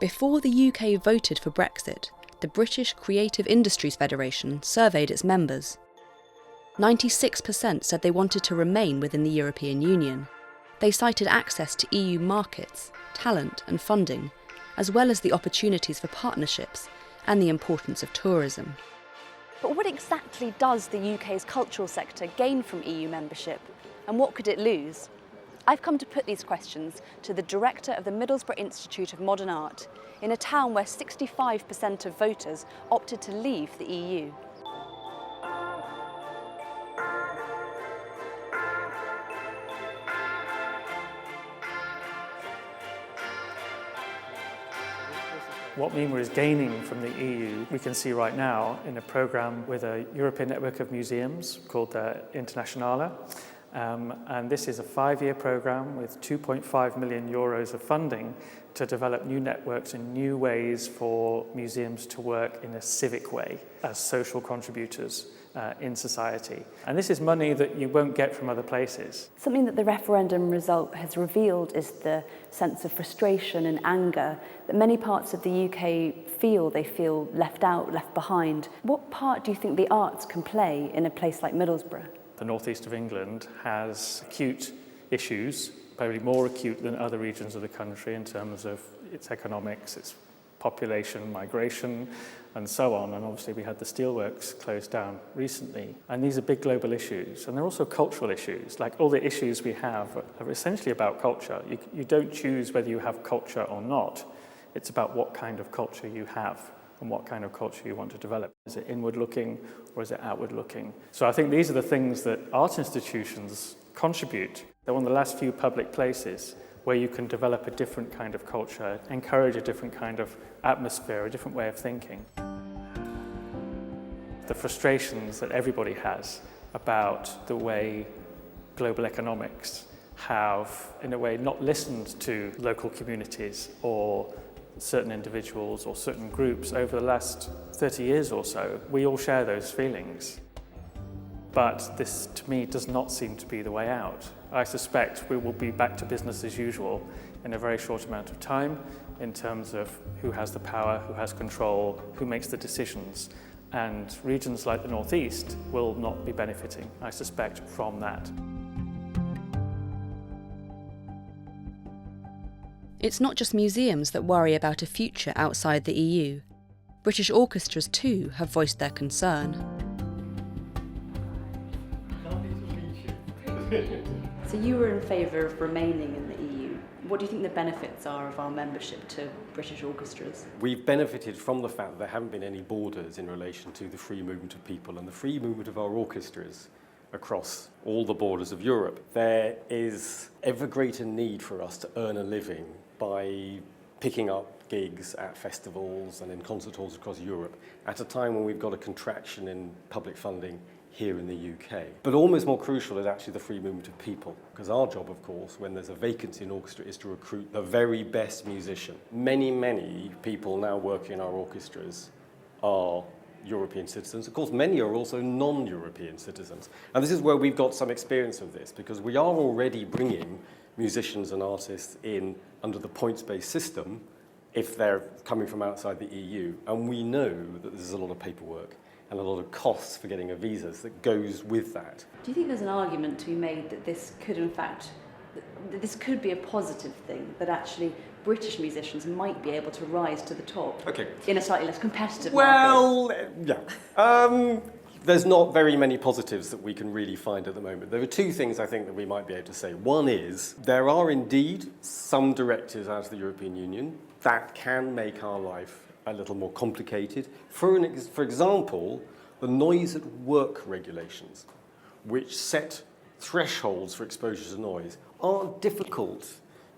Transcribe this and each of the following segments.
Before the UK voted for Brexit, the British Creative Industries Federation surveyed its members. 96% said they wanted to remain within the European Union. They cited access to EU markets, talent and funding, as well as the opportunities for partnerships and the importance of tourism. But what exactly does the UK's cultural sector gain from EU membership, and what could it lose? I've come to put these questions to the director of the Middlesbrough Institute of Modern Art, in a town where 65% of voters opted to leave the EU. What MIMA is gaining from the EU, we can see right now in a programme with a European network of museums called Internationale. And this is a 5-year programme with 2.5 million euros of funding to develop new networks and new ways for museums to work in a civic way as social contributors in society. And this is money that you won't get from other places. Something that the referendum result has revealed is the sense of frustration and anger that many parts of the UK feel. They feel left out, left behind. What part do you think the arts can play in a place like Middlesbrough? The northeast of England has acute issues, probably more acute than other regions of the country in terms of its economics, its population, migration, and so on. And obviously we had the steelworks closed down recently. And these are big global issues. And they're also cultural issues. Like all the issues we have are essentially about culture. You don't choose whether you have culture or not. It's about what kind of culture you have and what kind of culture you want to develop. Is it inward-looking or is it outward-looking? So I think these are the things that art institutions contribute. They're one of the last few public places where you can develop a different kind of culture, encourage a different kind of atmosphere, a different way of thinking. The frustrations that everybody has about the way global economics have, in a way, not listened to local communities or certain individuals or certain groups over the last 30 years or so. We all share those feelings. But this, to me, does not seem to be the way out. I suspect we will be back to business as usual in a very short amount of time in terms of who has the power, who has control, who makes the decisions. And regions like the Northeast will not be benefiting, I suspect, from that. It's not just museums that worry about a future outside the EU. British orchestras too have voiced their concern. So you were in favour of remaining in the EU. What do you think the benefits are of our membership to British orchestras? We've benefited from the fact that there haven't been any borders in relation to the free movement of people and the free movement of our orchestras across all the borders of Europe. There is ever greater need for us to earn a living by picking up gigs at festivals and in concert halls across Europe at a time when we've got a contraction in public funding here in the UK. But almost more crucial is actually the free movement of people, because our job, of course, when there's a vacancy in orchestra, is to recruit the very best musician. Many people now working in our orchestras are European citizens. Of course, many are also non-European citizens. And this is where we've got some experience of this, because we are already bringing musicians and artists in under the points-based system if they're coming from outside the EU. And we know that there's a lot of paperwork and a lot of costs for getting a visa that goes with that. Do you think there's an argument to be made that this could, in fact, this could be a positive thing, that actually British musicians might be able to rise to the top in a slightly less competitive market? Yeah. There's not very many positives that we can really find at the moment. There are two things I think that we might be able to say. One is there are indeed some directives out of the European Union that can make our life a little more complicated. For example, the noise at work regulations, which set thresholds for exposure to noise, are difficult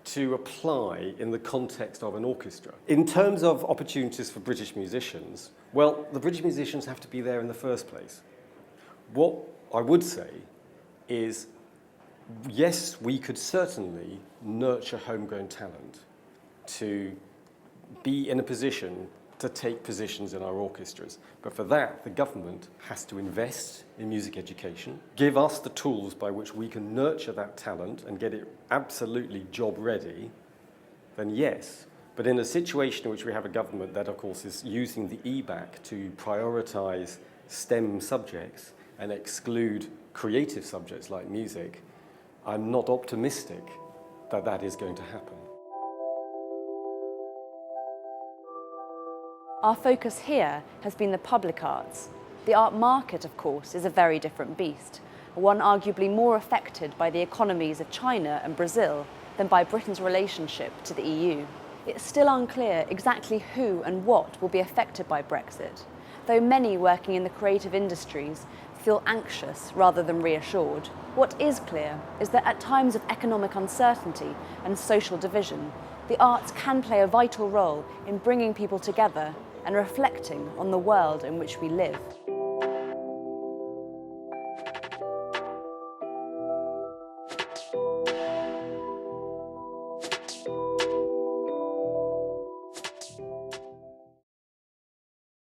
to apply in the context of an orchestra. In terms of opportunities for British musicians, well, the British musicians have to be there in the first place. What I would say is, yes, we could certainly nurture homegrown talent to be in a position to take positions in our orchestras. But for that, the government has to invest in music education, give us the tools by which we can nurture that talent and get it absolutely job ready, then yes, But in a situation in which we have a government that, of course, is using the EBAC to prioritise STEM subjects and exclude creative subjects like music, I'm not optimistic that that is going to happen. Our focus here has been the public arts. The art market, of course, is a very different beast, one arguably more affected by the economies of China and Brazil than by Britain's relationship to the EU. It's still unclear exactly who and what will be affected by Brexit, though many working in the creative industries feel anxious rather than reassured. What is clear is that at times of economic uncertainty and social division, the arts can play a vital role in bringing people together and reflecting on the world in which we live.